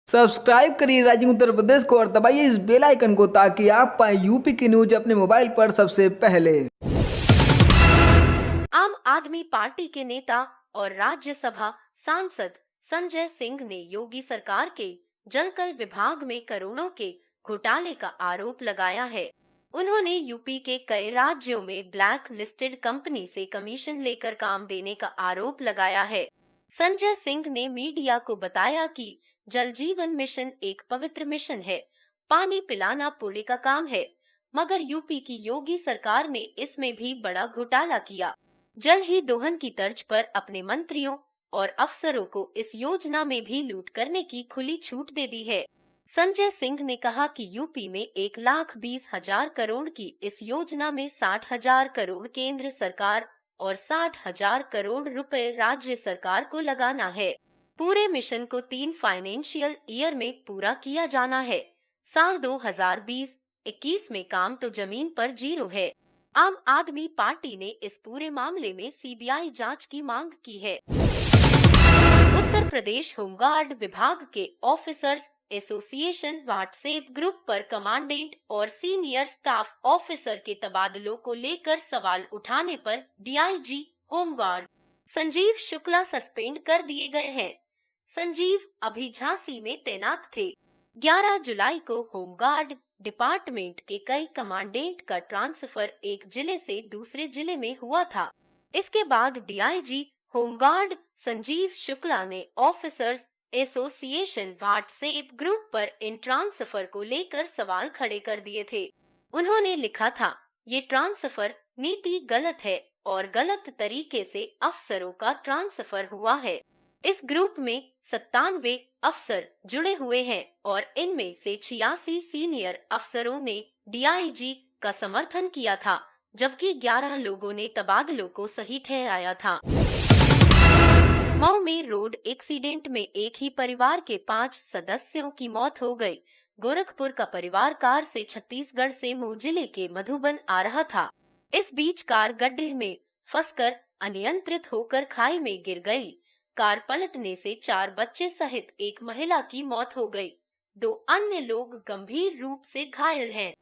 Subscribe करिए rising Uttar Pradesh को और दबाइए इस बेल आइकन को ताकि आप पाए यूपी की न्यूज अपने मोबाइल पर सबसे पहले। आम आदमी पार्टी के नेता और राज्यसभा सांसद संजय सिंह ने योगी सरकार के जलकल विभाग में करोड़ों के घोटाले का आरोप लगाया है। उन्होंने यूपी के कई राज्यों में ब्लैक लिस्टेड कंपनी से कमीशन लेकर काम देने का आरोप लगाया है। संजय सिंह ने मीडिया को बताया कि जल जीवन मिशन एक पवित्र मिशन है, पानी पिलाना पुण्य का काम है, मगर यूपी की योगी सरकार ने इसमें भी बड़ा घोटाला किया। जल ही दोहन की तर्ज पर अपने मंत्रियों और अफसरों को इस योजना में भी लूट करने की खुली छूट दे दी है। संजय सिंह ने कहा कि यूपी में 1,20,000 करोड़ की इस योजना में 60,000 करोड़ केंद्र सरकार और 60,000 करोड़ रुपए राज्य सरकार को लगाना है। पूरे मिशन को 3 फाइनेंशियल ईयर में पूरा किया जाना है। साल 2020-21 में काम तो जमीन पर जीरो है। आम आदमी पार्टी ने इस पूरे मामले में सीबीआई जांच की मांग की है। उत्तर प्रदेश होमगार्ड विभाग के ऑफिसर्स एसोसिएशन व्हाट्सएप ग्रुप पर कमांडेंट और सीनियर स्टाफ ऑफिसर के तबादलों को लेकर सवाल उठाने पर DIG home guard Sanjeev Shukla suspend कर दिए गए हैं। संजीव अभी झांसी में तैनात थे। 11 जुलाई को होमगार्ड डिपार्टमेंट के कई कमांडेंट का ट्रांसफर एक जिले से दूसरे जिले में हुआ था। इसके बाद डीआईजी होमगार्ड संजीव शुक्ला ने ऑफिसर्स एसोसिएशन व्हाट्सएप ग्रुप पर इन ट्रांसफर को लेकर सवाल खड़े कर दिए थे। उन्होंने लिखा था, ये ट्रांसफर नीति गलत है और गलत तरीके से अफसरों का ट्रांसफर हुआ है। इस ग्रुप में 97 अफसर जुड़े हुए हैं और इनमें से 86 सीनियर अफसरों ने डीआईजी का समर्थन किया था, जबकि 11 लोगों ने तबादलों को सही ठहराया था। मऊ में रोड एक्सीडेंट में एक ही परिवार के 5 सदस्यों की मौत हो गई। गोरखपुर का परिवार कार से छत्तीसगढ़ से मऊ जिले के मधुबन आ रहा था। इस बीच कार गड्ढे में फंसकर अनियंत्रित होकर खाई में गिर गई। कार पलटने से 4 बच्चे सहित एक महिला की मौत हो गई। 2 अन्य लोग गंभीर रूप से घायल हैं।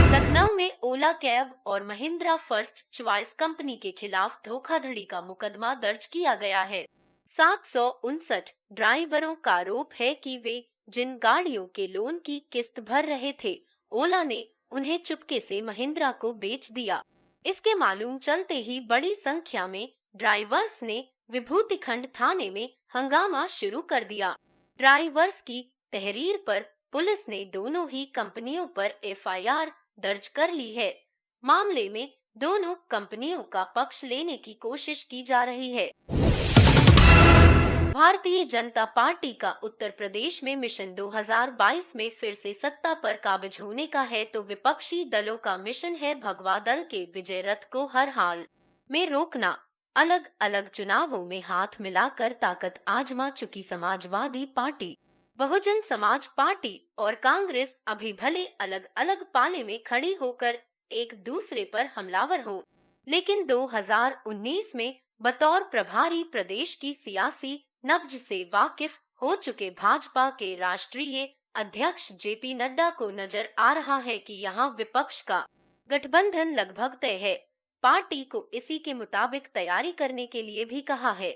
लखनऊ में ओला कैब और महिंद्रा फर्स्ट चॉइस कंपनी के खिलाफ धोखाधड़ी का मुकदमा दर्ज किया गया है। 759 ड्राइवरों का आरोप है कि वे जिन गाड़ियों के लोन की किस्त भर रहे थे, ओला ने उन्हें चुपके से महिंद्रा को बेच दिया। इसके मालूम चलते ही बड़ी संख्या में ड्राइवर्स ने विभूतिखंड थाने में हंगामा शुरू कर दिया। ड्राइवर्स की तहरीर पर पुलिस ने दोनों ही कंपनियों पर एफआईआर दर्ज कर ली है। मामले में दोनों कंपनियों का पक्ष लेने की कोशिश की जा रही है। भारतीय जनता पार्टी का उत्तर प्रदेश में मिशन 2022 में फिर से सत्ता पर काबिज होने का है, तो विपक्षी दलों का मिशन है भगवा दल के विजय रथ को हर हाल में रोकना। अलग अलग चुनावों में हाथ मिलाकर ताकत आजमा चुकी समाजवादी पार्टी, बहुजन समाज पार्टी और कांग्रेस अभी भले अलग अलग पाले में खड़ी होकर एक दूसरे पर हमलावर हो, लेकिन 2019 में बतौर प्रभारी प्रदेश की सियासी नब्ज से वाकिफ हो चुके भाजपा के राष्ट्रीय अध्यक्ष जेपी नड्डा को नजर आ रहा है कि यहाँ विपक्ष का गठबंधन लगभग तय है। पार्टी को इसी के मुताबिक तैयारी करने के लिए भी कहा है।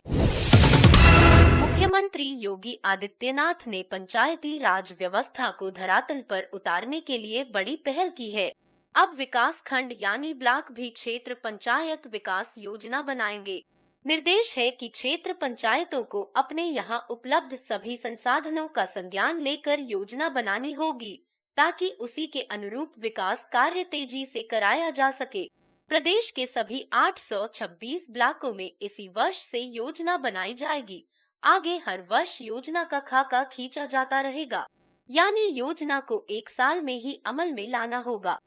मुख्यमंत्री योगी आदित्यनाथ ने पंचायती राज व्यवस्था को धरातल पर उतारने के लिए बड़ी पहल की है। अब विकास खंड यानी ब्लॉक भी क्षेत्र पंचायत विकास योजना बनाएंगे। निर्देश है कि क्षेत्र पंचायतों को अपने यहाँ उपलब्ध सभी संसाधनों का संज्ञान लेकर योजना बनानी होगी, ताकि उसी के अनुरूप विकास कार्य तेजी से कराया जा सके। प्रदेश के सभी 826 ब्लॉकों में इसी वर्ष से योजना बनाई जाएगी। आगे हर वर्ष योजना का खाका खींचा जाता रहेगा, यानी योजना को 1 साल में ही अमल में लाना होगा।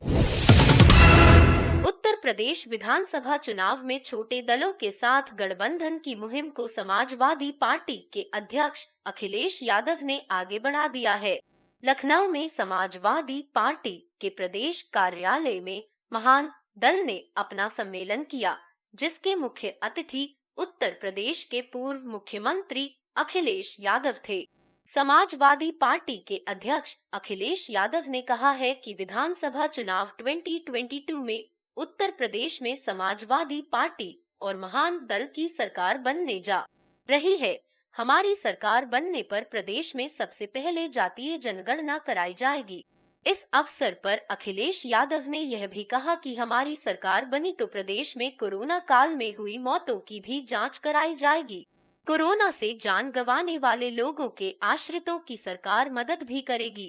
उत्तर प्रदेश विधानसभा चुनाव में छोटे दलों के साथ गठबंधन की मुहिम को समाजवादी पार्टी के अध्यक्ष अखिलेश यादव ने आगे बढ़ा दिया है। लखनऊ में समाजवादी पार्टी के प्रदेश कार्यालय में महान दल ने अपना सम्मेलन किया, जिसके मुख्य अतिथि उत्तर प्रदेश के पूर्व मुख्यमंत्री अखिलेश यादव थे। समाजवादी पार्टी के अध्यक्ष अखिलेश यादव ने कहा है कि विधानसभा चुनाव 2022 में उत्तर प्रदेश में समाजवादी पार्टी और महान दल की सरकार बनने जा रही है। हमारी सरकार बनने पर प्रदेश में सबसे पहले जातीय जनगणना कराई जाएगी। इस अवसर पर अखिलेश यादव ने यह भी कहा कि हमारी सरकार बनी तो प्रदेश में कोरोना काल में हुई मौतों की भी जांच कराई जाएगी। कोरोना से जान गंवाने वाले लोगों के आश्रितों की सरकार मदद भी करेगी।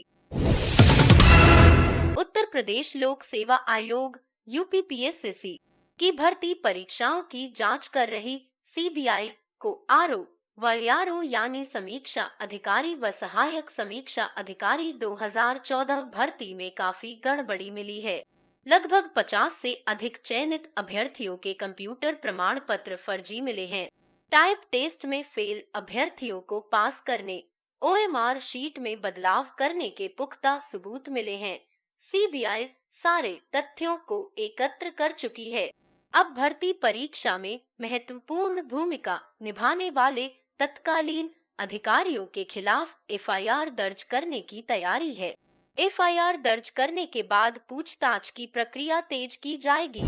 उत्तर प्रदेश लोक सेवा आयोग यूपीपीएससी की भर्ती परीक्षाओं की जांच कर रही सीबीआई को आरओ यानी समीक्षा अधिकारी व सहायक समीक्षा अधिकारी 2014 भर्ती में काफी गड़बड़ी मिली है। लगभग 50 से अधिक चयनित अभ्यर्थियों के कंप्यूटर प्रमाण पत्र फर्जी मिले हैं। टाइप टेस्ट में फेल अभ्यर्थियों को पास करने, ओएमआर शीट में बदलाव करने के पुख्ता सबूत मिले हैं। सीबीआई सारे तथ्यों को एकत्र कर चुकी है। अब भर्ती परीक्षा में महत्वपूर्ण भूमिका निभाने वाले तत्कालीन अधिकारियों के खिलाफ एफआईआर दर्ज करने की तैयारी है। एफआईआर दर्ज करने के बाद पूछताछ की प्रक्रिया तेज की जाएगी।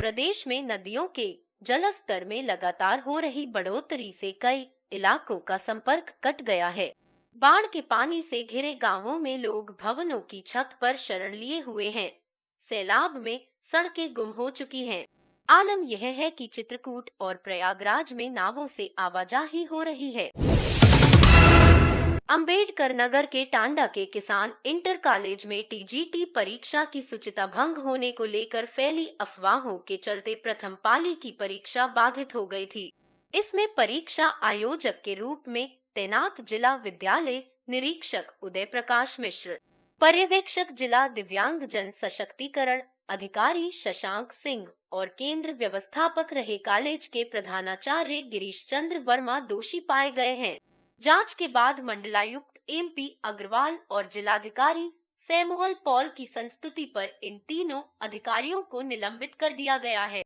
प्रदेश में नदियों के जलस्तर में लगातार हो रही बढ़ोतरी से कई इलाकों का संपर्क कट गया है। बाढ़ के पानी से घिरे गांवों में लोग भवनों की छत पर शरण लिए हुए हैं। सैलाब में सड़कें गुम हो चुकी हैं। आलम यह है कि चित्रकूट और प्रयागराज में नावों से आवाजाही हो रही है। अंबेडकर नगर के टांडा के किसान इंटर कॉलेज में टीजीटी परीक्षा की शुचिता भंग होने को लेकर फैली अफवाहों के चलते प्रथम पाली की परीक्षा बाधित हो गई थी। इसमें परीक्षा आयोजक के रूप में तैनात जिला विद्यालय निरीक्षक उदय प्रकाश मिश्र, पर्यवेक्षक जिला दिव्यांग जन सशक्तिकरण अधिकारी शशांक सिंह और केंद्र व्यवस्थापक रहे कॉलेज के प्रधानाचार्य गिरीश चंद्र वर्मा दोषी पाए गए हैं। जांच के बाद मंडलायुक्त एमपी अग्रवाल और जिलाधिकारी सैमुअल पॉल की संस्तुति पर इन तीनों अधिकारियों को निलंबित कर दिया गया है।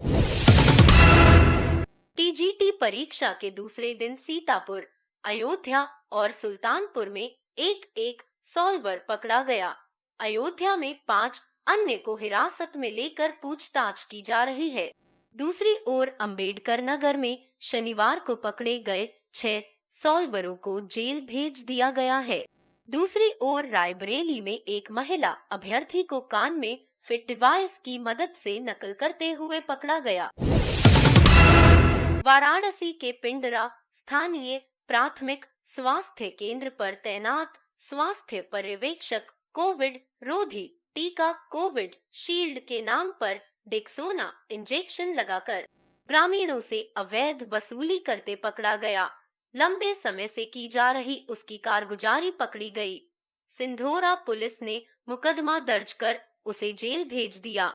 टीजीटी परीक्षा के दूसरे दिन सीतापुर, अयोध्या और सुल्तानपुर में एक सॉल्वर पकड़ा गया। अयोध्या में 5 अन्य को हिरासत में लेकर पूछताछ की जा रही है। दूसरी ओर अंबेडकर नगर में शनिवार को पकड़े गए 6 सॉल्वरों को जेल भेज दिया गया है। दूसरी ओर रायबरेली में एक महिला अभ्यर्थी को कान में फिट डिवाइस की मदद से नकल करते हुए पकड़ा गया। वाराणसी के पिंडरा स्थानीय प्राथमिक स्वास्थ्य केंद्र पर तैनात स्वास्थ्य पर्यवेक्षक कोविड रोधी टीका कोविड शील्ड के नाम पर डेक्सोना इंजेक्शन लगाकर ग्रामीणों से अवैध वसूली करते पकड़ा गया। लंबे समय से की जा रही उसकी कारगुजारी पकड़ी गई। सिंधोरा पुलिस ने मुकदमा दर्ज कर उसे जेल भेज दिया।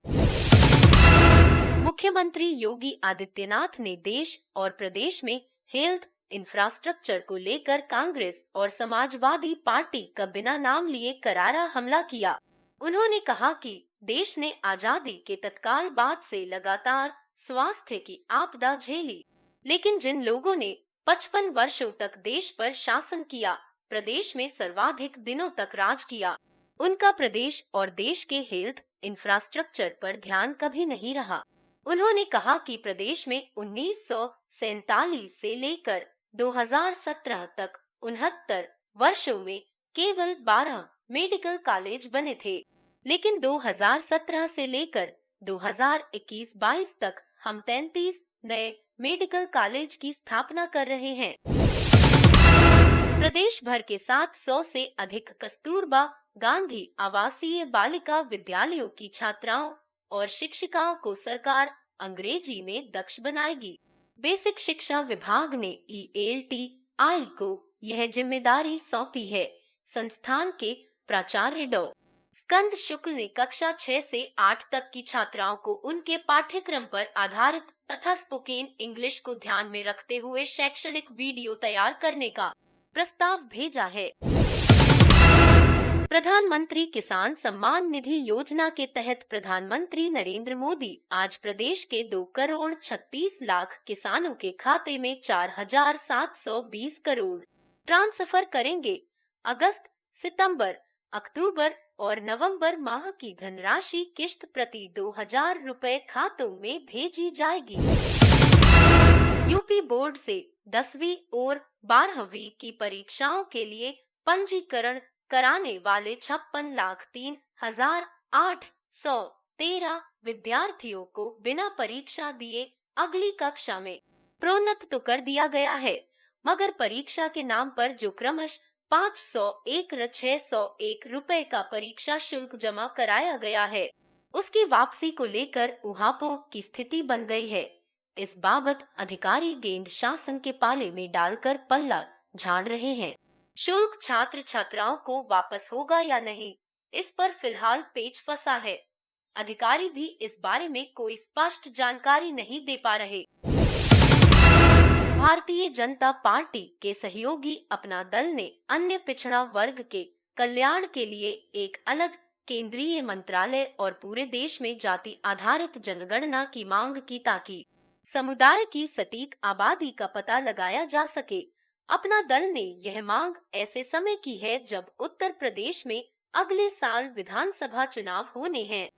मुख्यमंत्री योगी आदित्यनाथ ने देश और प्रदेश में हेल्थ इंफ्रास्ट्रक्चर को लेकर कांग्रेस और समाजवादी पार्टी का बिना नाम लिए करारा हमला किया। उन्होंने कहा कि देश ने आजादी के तत्काल बाद से लगातार स्वास्थ्य की आपदा झेली, लेकिन जिन लोगों ने 55 वर्षों तक देश पर शासन किया, प्रदेश में सर्वाधिक दिनों तक राज किया, उनका प्रदेश और देश के हेल्थ इंफ्रास्ट्रक्चर पर ध्यान कभी नहीं रहा। उन्होंने कहा कि प्रदेश में 1947 से लेकर 2017 तक 69 वर्षों में केवल 12 मेडिकल कॉलेज बने थे, लेकिन 2017 से लेकर 2021-22 तक हम 33 नए मेडिकल कॉलेज की स्थापना कर रहे हैं। प्रदेश भर के 700 से अधिक कस्तूरबा गांधी आवासीय बालिका विद्यालयों की छात्राओं और शिक्षिकाओं को सरकार अंग्रेजी में दक्ष बनाएगी। बेसिक शिक्षा विभाग ने ELTI को यह जिम्मेदारी सौंपी है। संस्थान के प्राचार्य डॉ. स्कंद शुक्ल ने कक्षा 6 से 8 तक की छात्राओं को उनके पाठ्यक्रम पर आधारित तथा स्पोकन इंग्लिश को ध्यान में रखते हुए शैक्षणिक वीडियो तैयार करने का प्रस्ताव भेजा है। प्रधानमंत्री किसान सम्मान निधि योजना के तहत प्रधानमंत्री नरेंद्र मोदी आज प्रदेश के 2 करोड़ 36 लाख किसानों के खाते में 4,720 करोड़ ट्रांसफर करेंगे। अगस्त, सितंबर, अक्टूबर और नवंबर माह की धनराशि किश्त प्रति 2000 रुपए खातों में भेजी जाएगी। यूपी बोर्ड से 10वीं और 12वीं की परीक्षाओं के लिए पंजीकरण कराने वाले 56,03,813 विद्यार्थियों को बिना परीक्षा दिए अगली कक्षा में प्रोन्नत तो कर दिया गया है, मगर परीक्षा के नाम पर जो क्रमश 501 और 601 रुपए का परीक्षा शुल्क जमा कराया गया है, उसकी वापसी को लेकर उहापोह की स्थिति बन गई है। इस बाबत अधिकारी गेंद शासन के पाले में डालकर पल्ला झाड़ रहे हैं। शुल्क छात्र छात्राओं को वापस होगा या नहीं, इस पर फिलहाल पेच फंसा है। अधिकारी भी इस बारे में कोई स्पष्ट जानकारी नहीं दे पा रहे। भारतीय जनता पार्टी के सहयोगी अपना दल ने अन्य पिछड़ा वर्ग के कल्याण के लिए एक अलग केंद्रीय मंत्रालय और पूरे देश में जाति आधारित जनगणना की मांग की, ताकि समुदाय की सटीक आबादी का पता लगाया जा सके। अपना दल ने यह मांग ऐसे समय की है जब उत्तर प्रदेश में अगले साल विधानसभा चुनाव होने हैं।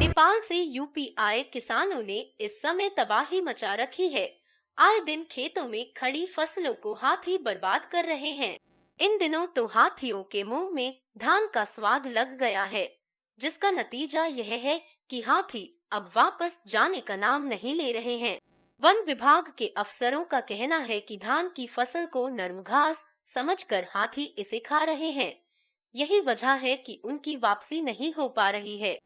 नेपाल से यूपी आए किसानों ने इस समय तबाही मचा रखी है। आए दिन खेतों में खड़ी फसलों को हाथी बर्बाद कर रहे हैं। इन दिनों तो हाथियों के मुंह में धान का स्वाद लग गया है, जिसका नतीजा यह है कि हाथी अब वापस जाने का नाम नहीं ले रहे हैं। वन विभाग के अफसरों का कहना है कि धान की फसल को नर्म घास समझकर हाथी इसे खा रहे हैं। यही वजह है कि उनकी वापसी नहीं हो पा रही है।